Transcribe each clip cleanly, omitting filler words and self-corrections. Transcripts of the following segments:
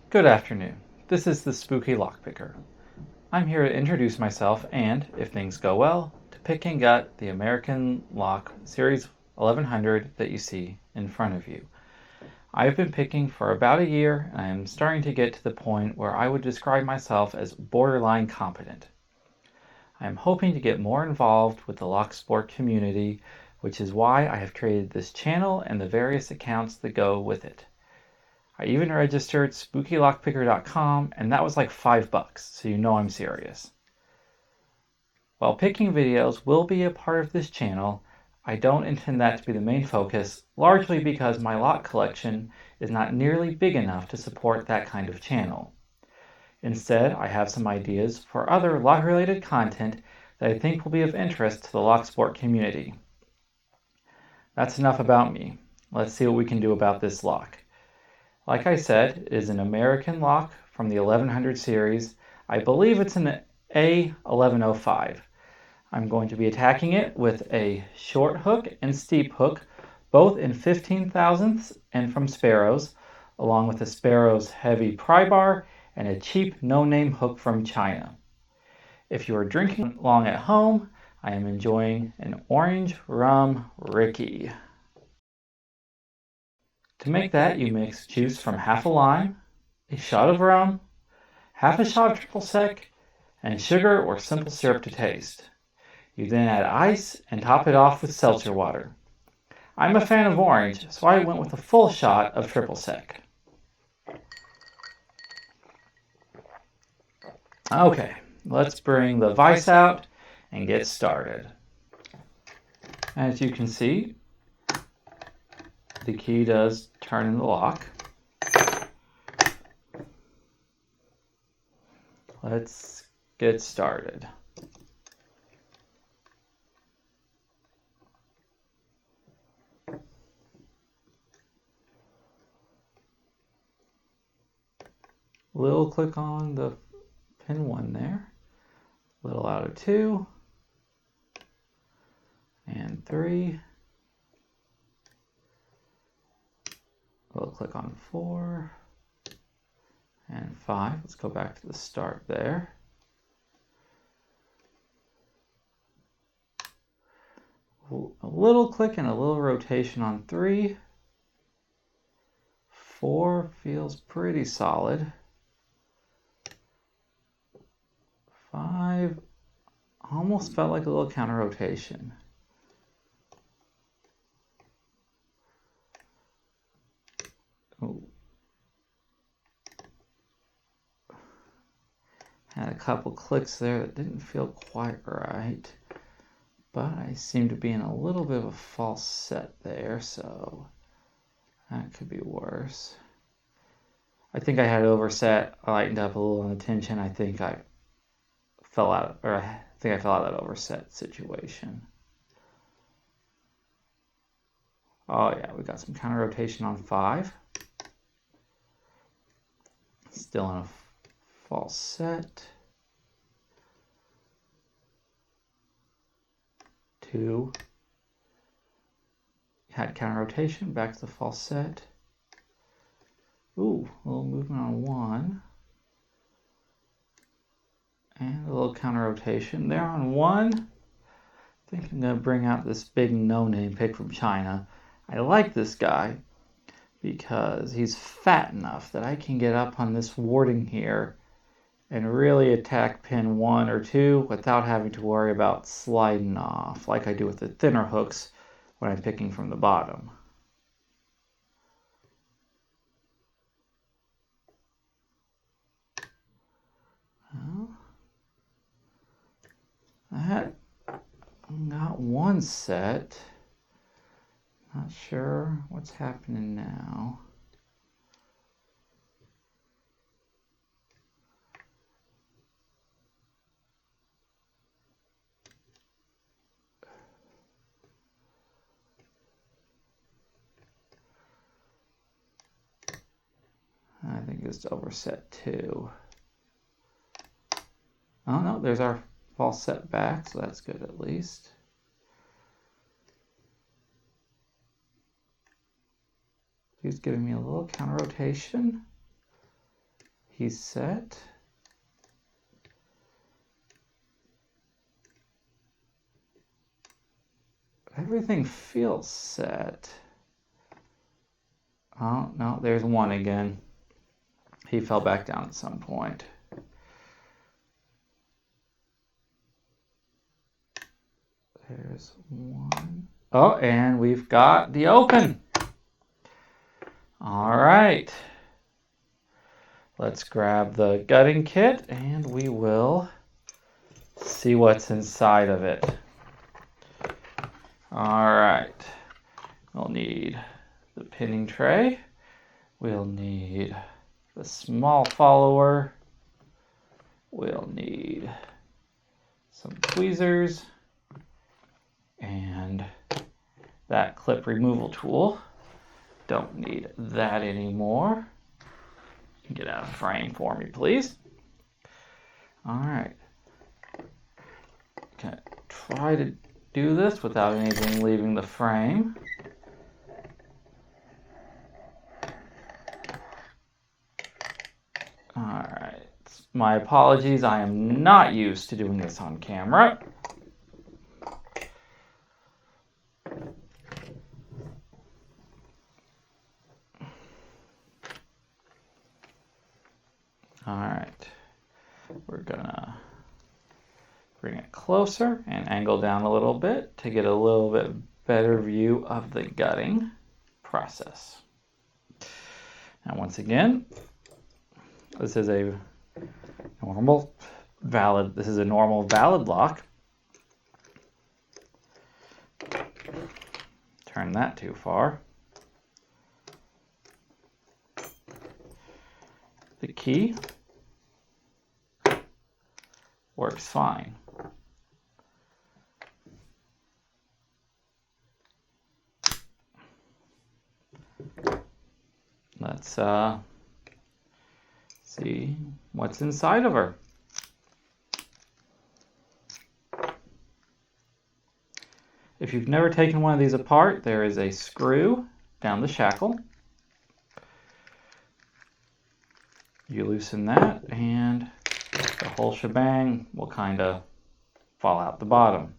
Good afternoon. This is the Spooky Lockpicker. I'm here to introduce myself and, if things go well, to pick and gut the American Lock Series 1100 that you see in front of you. I've been picking for about a year and I am starting to get to the point where I would describe myself as borderline competent. I am hoping to get more involved with the lock sport community, which is why I have created this channel and the various accounts that go with it. I even registered spookylockpicker.com and that was like $5, so you know I'm serious. While picking videos will be a part of this channel, I don't intend that to be the main focus, largely because my lock collection is not nearly big enough to support that kind of channel. Instead, I have some ideas for other lock-related content that I think will be of interest to the lock sport community. That's enough about me. Let's see what we can do about this lock. Like I said, it is an American lock from the 1100 series. I believe it's an A1105. I'm going to be attacking it with a short hook and steep hook, both in 15 thousandths and from Sparrows, along with a Sparrows heavy pry bar and a cheap no-name hook from China. If you are drinking along at home, I am enjoying an orange Rum Ricky. To make that, you mix juice from half a lime, a shot of rum, half a shot of triple sec, and sugar or simple syrup to taste. You then add ice and top it off with seltzer water. I'm a fan of orange, so I went with a full shot of triple sec. Okay, let's bring the vise out and get started. As you can see, the key does turn in the lock. Let's get started. Little click on the pin 1 there. Little out of 2 and 3. We'll click on 4 and 5. Let's go back to the start there. A little click and a little rotation on 3. 4 feels pretty solid. 5 almost felt like a little counter rotation. Ooh. Had a couple clicks there that didn't feel quite right, but I seem to be in a little bit of a false set there, so that could be worse. I think I had it overset. I lightened up a little on the tension. I think I fell out, or I think I fell out of that overset situation. Oh yeah, we got some counter rotation on 5. Still in a false set. 2. Had counter rotation, back to the false set. Ooh, a little movement on 1. And a little counter rotation there on 1. I think I'm going to bring out this big no-name pick from China. I like this guy because he's fat enough that I can get up on this warding here and really attack pin 1 or 2 without having to worry about sliding off like I do with the thinner hooks when I'm picking from the bottom. Well, that got one set. Not sure what's happening now. I think it's overset 2. Oh no, there's our false set back, so that's good at least. He's giving me a little counter rotation. He's set. Everything feels set. Oh, no, there's one again. He fell back down at some point. There's one. Oh, and we've got the open. All right. Let's grab the gutting kit and we will see what's inside of it. All right. We'll need the pinning tray. We'll need the small follower. We'll need some tweezers and that clip removal tool. Don't need that anymore. Get out of frame for me, please. All right. Okay, try to do this without anything leaving the frame. All right. My apologies, I am not used to doing this on camera. All right, we're gonna bring it closer and angle down a little bit to get a little bit better view of the gutting process. Now, once again, this is a normal valid lock. Turn that too far. The key works fine. Let's see what's inside of her. If you've never taken one of these apart, there is a screw down the shackle. You loosen that and the whole shebang will kind of fall out the bottom.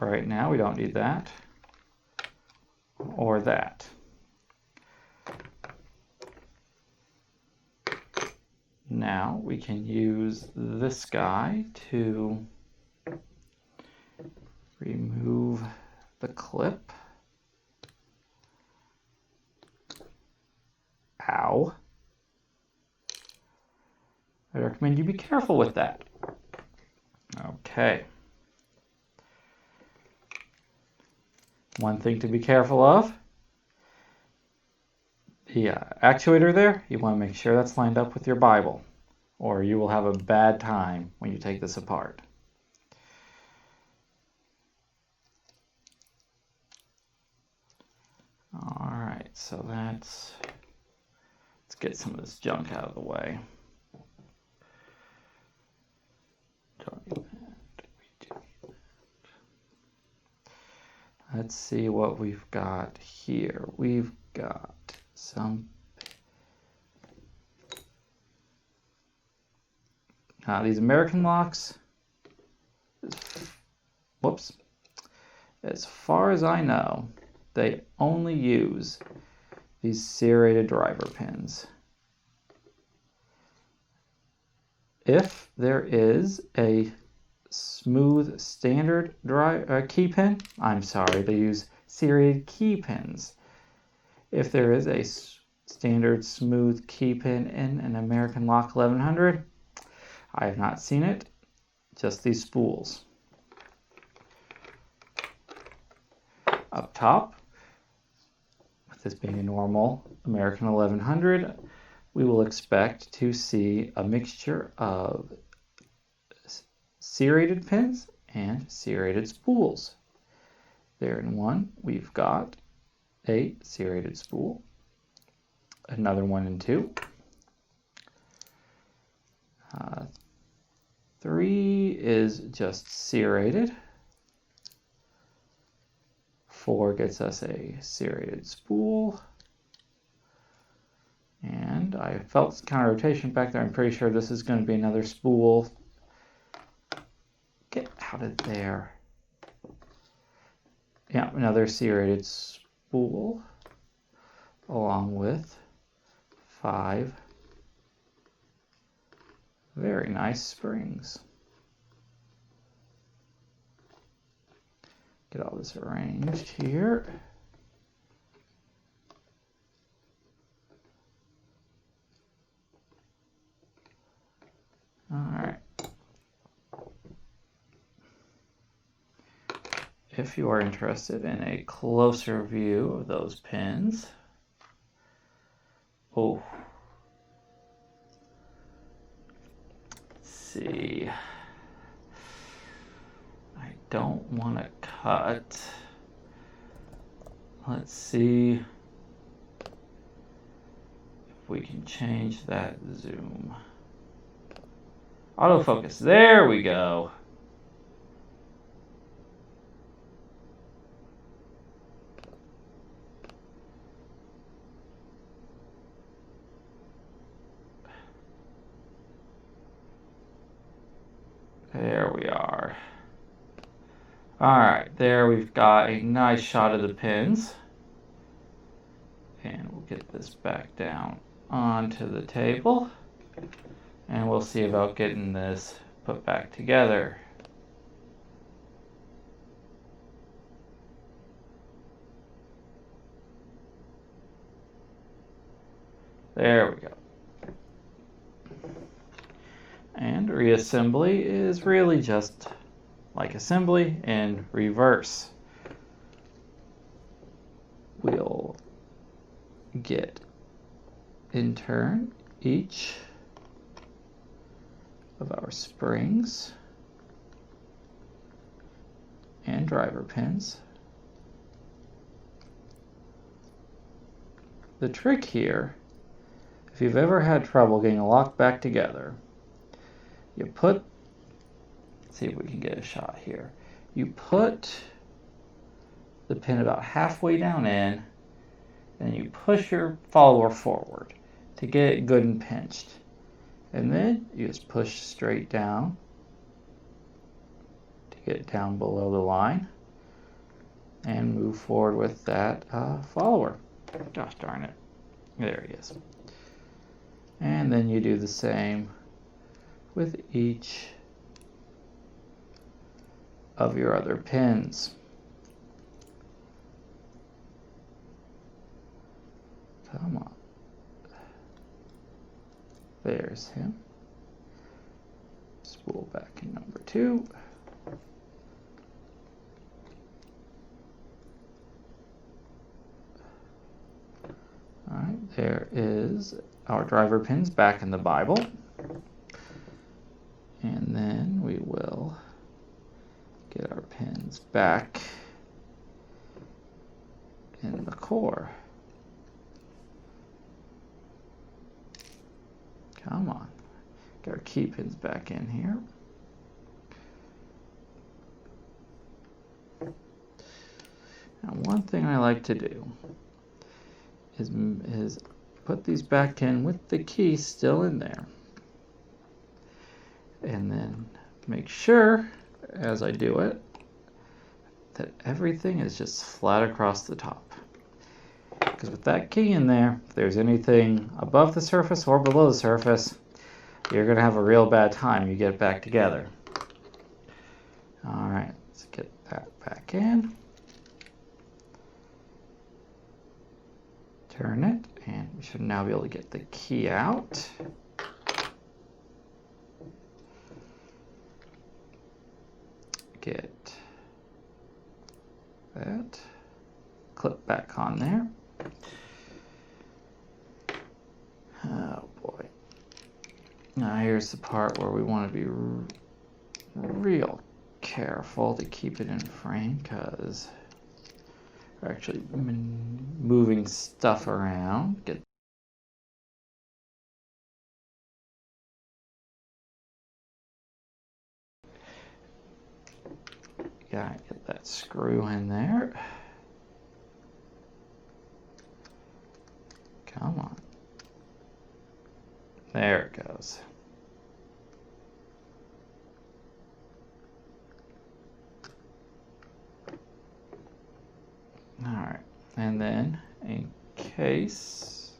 Right now we don't need that or that. Now we can use this guy to remove the clip. Ow. I recommend you be careful with that. Okay. One thing to be careful of, the actuator there, you want to make sure that's lined up with your Bible, or you will have a bad time when you take this apart. All right, so let's get some of this junk out of the way. Let's see what we've got here. We've got some these American locks. Whoops. As far as I know, they only use these serrated driver pins. If there is a smooth standard key pin, I'm sorry, they use serrated key pins. If there is a standard smooth key pin in an American Lock 1100, I have not seen it, just these spools. Up top, with this being a normal American 1100, we will expect to see a mixture of serrated pins and serrated spools. There in one, we've got a serrated spool, another one in two, 3 is just serrated, 4 gets us a serrated spool, I felt kind of rotation back there. I'm pretty sure this is going to be another spool. Get out of there. Yeah, another C-rated spool along with 5 very nice springs. Get all this arranged here. All right. If you are interested in a closer view of those pins, let's see. I don't want to cut. Let's see if we can change that zoom. Autofocus, there we go. There we are. All right, there we've got a nice shot of the pins. And we'll get this back down onto the table. And we'll see about getting this put back together. There we go. And reassembly is really just like assembly in reverse. We'll get in turn each of our springs and driver pins. The trick here, if you've ever had trouble getting a lock back together, you put, let's see if we can get a shot here. You put the pin about halfway down in, and you push your follower forward to get it good and pinched. And then you just push straight down to get it down below the line and move forward with that follower. Gosh darn it. There he is. And then you do the same with each of your other pins. Come on. There's him. Spool back in number 2. Alright, there is our driver pins back in the Bible. And then we will get our pins back in the core. Come on. Get our key pins back in here. Now, one thing I like to do is put these back in with the key still in there. And then make sure, as I do it, that everything is just flat across the top. Because with that key in there, if there's anything above the surface or below the surface, you're going to have a real bad time. You get it back together. All right, let's get that back in. Turn it, and we should now be able to get the key out. Get that clip back on there. Oh boy. Now here's the part where we want to be real careful to keep it in frame, because we're actually moving stuff around. Gotta get that screw in there. Come on. There it goes. All right, and then in case,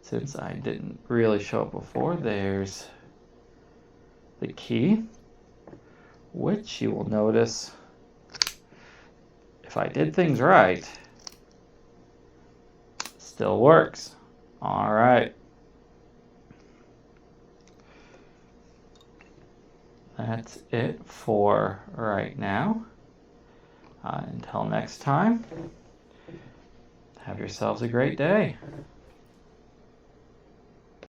since I didn't really show it before, there's the key, which you will notice, if I did things right, still works. All right. That's it for right now. Until next time, have yourselves a great day.